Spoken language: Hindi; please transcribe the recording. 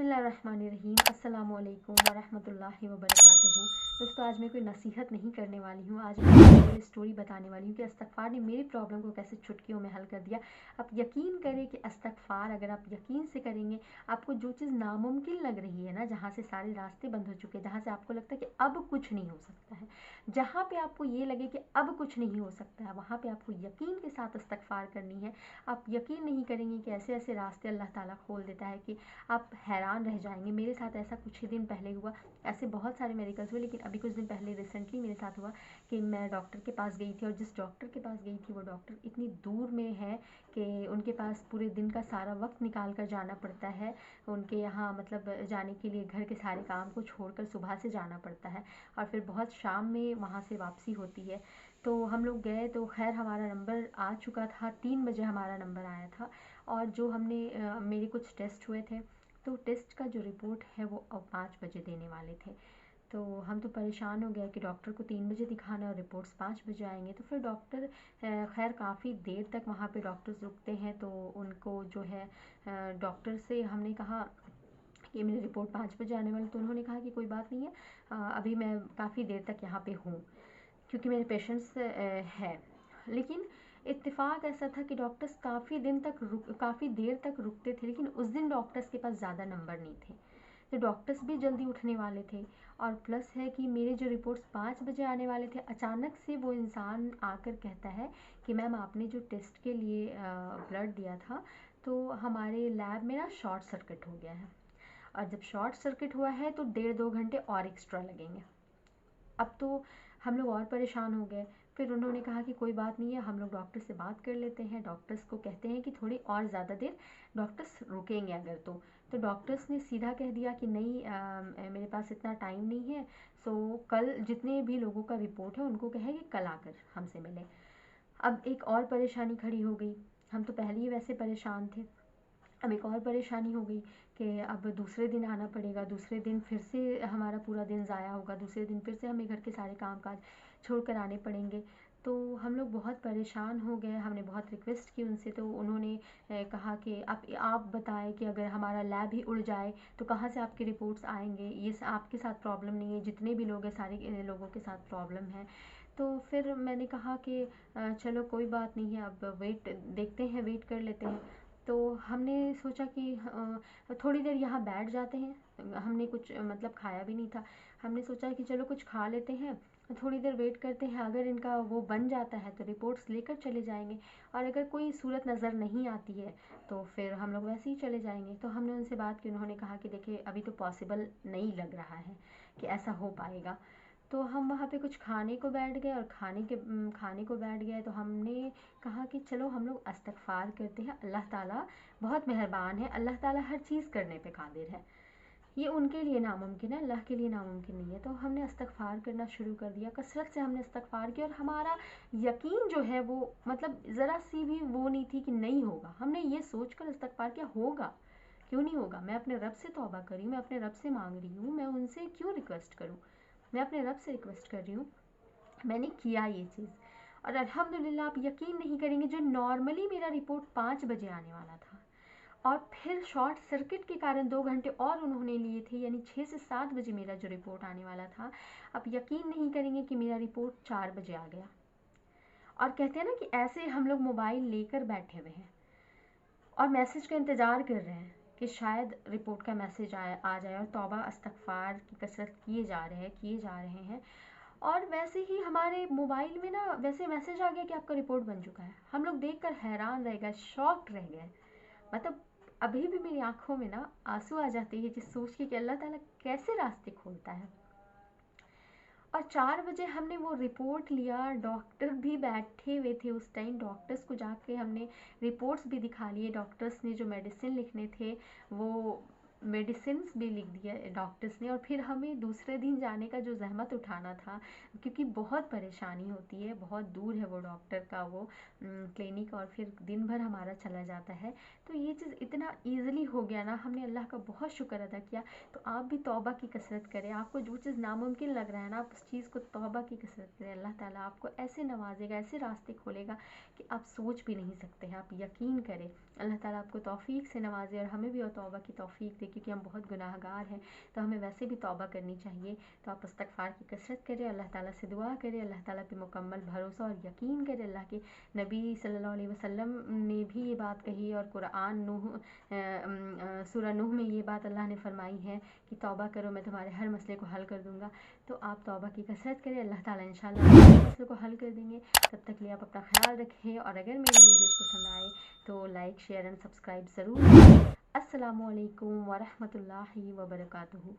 बिस्मिल्लाहिर्रहमानिर्रहीम। अस्सलामुअलैकुम वरहमतुल्लाहि वबरकातुहू। दोस्तों, आज मैं कोई नसीहत नहीं करने वाली हूँ। आज मैं एक रियल स्टोरी बताने वाली हूँ कि इस्तग़फ़ार ने मेरी प्रॉब्लम को कैसे चुटकियों में हल कर दिया। आप यकीन करें कि इस्तग़फ़ार अगर आप यकीन से करेंगे, आपको जो चीज़ नामुमकिन लग रही है ना, जहाँ से सारे रास्ते बंद हो चुके हैं, जहाँ से आपको लगता है कि अब कुछ नहीं हो सकता है, जहाँ पे आपको ये लगे कि अब कुछ नहीं हो सकता है, वहाँ पे आपको यकीन के साथ इस्तग़फ़ार करनी है। आप यकीन नहीं करेंगे कि ऐसे ऐसे रास्ते अल्लाह ताला खोल देता है कि आप हैरान रह जाएंगे। मेरे साथ ऐसा कुछ ही दिन पहले हुआ। ऐसे बहुत सारे मेडिकल्स हुए, लेकिन अभी कुछ दिन पहले रिसेंटली मेरे साथ हुआ कि मैं डॉक्टर के पास गई थी, और जिस डॉक्टर के पास गई थी वो डॉक्टर इतनी दूर में है कि उनके पास पूरे दिन का सारा वक्त निकाल कर जाना पड़ता है। उनके यहाँ मतलब जाने के लिए घर के सारे काम को छोड़कर सुबह से जाना पड़ता है, और फिर बहुत शाम में वहाँ से वापसी होती है। तो हम लोग गए, तो खैर हमारा नंबर आ चुका था, 3 बजे हमारा नंबर आया था। और जो हमने मेरे कुछ टेस्ट हुए थे, तो टेस्ट का जो रिपोर्ट है वो अब 5 बजे देने वाले थे। तो हम तो परेशान हो गए कि डॉक्टर को 3 बजे दिखाना और रिपोर्ट्स 5 बजे आएंगे। तो फिर डॉक्टर खैर काफ़ी देर तक वहाँ पे डॉक्टर्स रुकते हैं, तो उनको जो है डॉक्टर से हमने कहा कि मेरी रिपोर्ट 5 बजे आने वाली। तो उन्होंने कहा कि कोई बात नहीं है, अभी मैं काफ़ी देर तक यहाँ पे हूँ, क्योंकि मेरे पेशेंट्स है। लेकिन इत्तेफाक ऐसा था कि डॉक्टर्स काफ़ी देर तक रुकते थे, लेकिन उस दिन डॉक्टर्स के पास ज़्यादा नंबर नहीं थे, तो डॉक्टर्स भी जल्दी उठने वाले थे। और प्लस है कि मेरे जो रिपोर्ट्स 5 बजे आने वाले थे, अचानक से वो इंसान आकर कहता है कि मैम, आपने जो टेस्ट के लिए ब्लड दिया था, तो हमारे लैब में ना शॉर्ट सर्किट हो गया है, और जब शॉर्ट सर्किट हुआ है तो 1.5-2 घंटे और एक्स्ट्रा लगेंगे। अब तो हम लोग और परेशान हो गए। फिर उन्होंने कहा कि कोई बात नहीं है, हम लोग डॉक्टर से बात कर लेते हैं, डॉक्टर्स को कहते हैं कि थोड़ी और ज़्यादा देर डॉक्टर्स रुकेंगे अगर तो डॉक्टर्स ने सीधा कह दिया कि नहीं, मेरे पास इतना टाइम नहीं है। सो कल जितने भी लोगों का रिपोर्ट है उनको कहे कि कल आकर हमसे मिलें। अब एक और परेशानी खड़ी हो गई। हम तो पहले ही वैसे परेशान थे, अब एक और परेशानी हो गई कि अब दूसरे दिन आना पड़ेगा, दूसरे दिन फिर से हमारा पूरा दिन ज़ाया होगा, दूसरे दिन फिर से हमें घर के सारे काम काज छोड़ कर आने पड़ेंगे। तो हम लोग बहुत परेशान हो गए। हमने बहुत रिक्वेस्ट की उनसे, तो उन्होंने कहा कि आप बताएं कि अगर हमारा लैब ही उड़ जाए तो कहाँ से आपकी रिपोर्ट्स आएंगे, ये आपके साथ प्रॉब्लम नहीं है, जितने भी लोग हैं सारे लोगों के साथ प्रॉब्लम है। तो फिर मैंने कहा कि चलो कोई बात नहीं है, अब वेट देखते हैं, वेट कर लेते हैं। तो हमने सोचा कि थोड़ी देर यहाँ बैठ जाते हैं। हमने कुछ मतलब खाया भी नहीं था। हमने सोचा कि चलो कुछ खा लेते हैं, थोड़ी देर वेट करते हैं, अगर इनका वो बन जाता है तो रिपोर्ट्स लेकर चले जाएंगे, और अगर कोई सूरत नज़र नहीं आती है तो फिर हम लोग वैसे ही चले जाएंगे। तो हमने उनसे बात की, उन्होंने कहा कि देखिए, अभी तो पॉसिबल नहीं लग रहा है कि ऐसा हो पाएगा। तो हम वहाँ पे कुछ खाने को बैठ गए, और खाने को बैठ गए तो हमने कहा कि चलो हम लोग इस्तग़फ़ार करते हैं। अल्लाह ताला बहुत मेहरबान है, अल्लाह ताला हर चीज़ करने पे कादिर है। ये उनके लिए नामुमकिन है, अल्लाह के लिए नामुमकिन नहीं है। तो हमने इस्तग़फ़ार करना शुरू कर दिया, कसरत से हमने इस्तग़फ़ार किया, और हमारा यकीन जो है वो मतलब ज़रा सी भी वो नहीं थी कि नहीं होगा। हमने ये सोच कर इस्तग़फ़ार किया, होगा, क्यों नहीं होगा। मैं अपने रब से तौबा कर रही हूँ, मैं अपने रब से मांग रही हूँ, मैं उनसे क्यों रिक्वेस्ट करूँ, मैं अपने रब से रिक्वेस्ट कर रही हूँ। मैंने किया ये चीज़, और अल्हम्दुलिल्लाह आप यकीन नहीं करेंगे, जो नॉर्मली मेरा रिपोर्ट 5 बजे आने वाला था, और फिर शॉर्ट सर्किट के कारण 2 घंटे और उन्होंने लिए थे, यानी 6 से 7 बजे मेरा जो रिपोर्ट आने वाला था, आप यकीन नहीं करेंगे कि मेरा रिपोर्ट 4 बजे आ गया। और कहते हैं ना कि ऐसे हम लोग मोबाइल लेकर बैठे हुए हैं और मैसेज का इंतज़ार कर रहे हैं कि शायद रिपोर्ट का मैसेज आ जाए, और तौबा इस्तग़फ़ार की कसरत किए जा रहे हैं। और वैसे ही हमारे मोबाइल में ना वैसे मैसेज आ गया कि आपका रिपोर्ट बन चुका है। हम लोग देखकर हैरान रह गए, शॉक्ड रह गए। मतलब अभी भी मेरी आंखों में ना आंसू आ जाते हैं जिस सोच के कि अल्लाह ताला कैसे रास्ते खोलता है। और 4 बजे हमने वो रिपोर्ट लिया, डॉक्टर भी बैठे हुए थे उस टाइम, डॉक्टर्स को जाके हमने रिपोर्ट्स भी दिखा लिए। डॉक्टर्स ने जो मेडिसिन लिखने थे वो मेडिसिन्स भी लिख दिया डॉक्टर्स ने। और फिर हमें दूसरे दिन जाने का जो ज़हमत उठाना था, क्योंकि बहुत परेशानी होती है, बहुत दूर है वो डॉक्टर का वो क्लिनिक, और फिर दिन भर हमारा चला जाता है। तो ये चीज़ इतना ईज़िली हो गया ना, हमने अल्लाह का बहुत शुक्र अदा किया। तो आप भी तौबा की कसरत करें, आपको जो चीज़ नामुमकिन लग रहा है ना, आप उस चीज़ को तौबा की कसरत करें। अल्लाह ताला आपको ऐसे नवाजेगा, ऐसे रास्ते खोलेगा कि आप सोच भी नहीं सकते हैं। आप यकीन करें, अल्लाह ताला आपको तौफीक से नवाजे और हमें भी और तौबा की तौफीक दे, क्योंकि हम बहुत गुनाहगार हैं। तो हमें वैसे भी तौबा करनी चाहिए। तो आप इस्तिग़फ़ार की कसरत करें, अल्लाह ताला से दुआ करें, अल्लाह ताला पे मुकम्मल भरोसा और यकीन करें। अल्लाह के नबी सल्लल्लाहु अलैहि वसल्लम ने भी ये बात कही और कुरान सूरह नूह में ये बात अल्लाह ने फरमाई है कि तौबा करो, मैं तुम्हारे हर मसले को हल कर दूंगा। तो आप तौबा की कसरत करें, अल्लाह ताला इंशाल्लाह हर मसले को हल कर देंगे। तब तक के लिए आप अपना ख्याल रखें, और अगर मेरी वीडियोस पसंद आए तो लाइक, शेयर एंड सब्सक्राइब ज़रूर करें। अस्सलामु अलैकुम वरहमतुल्लाहि वबरकातुहू।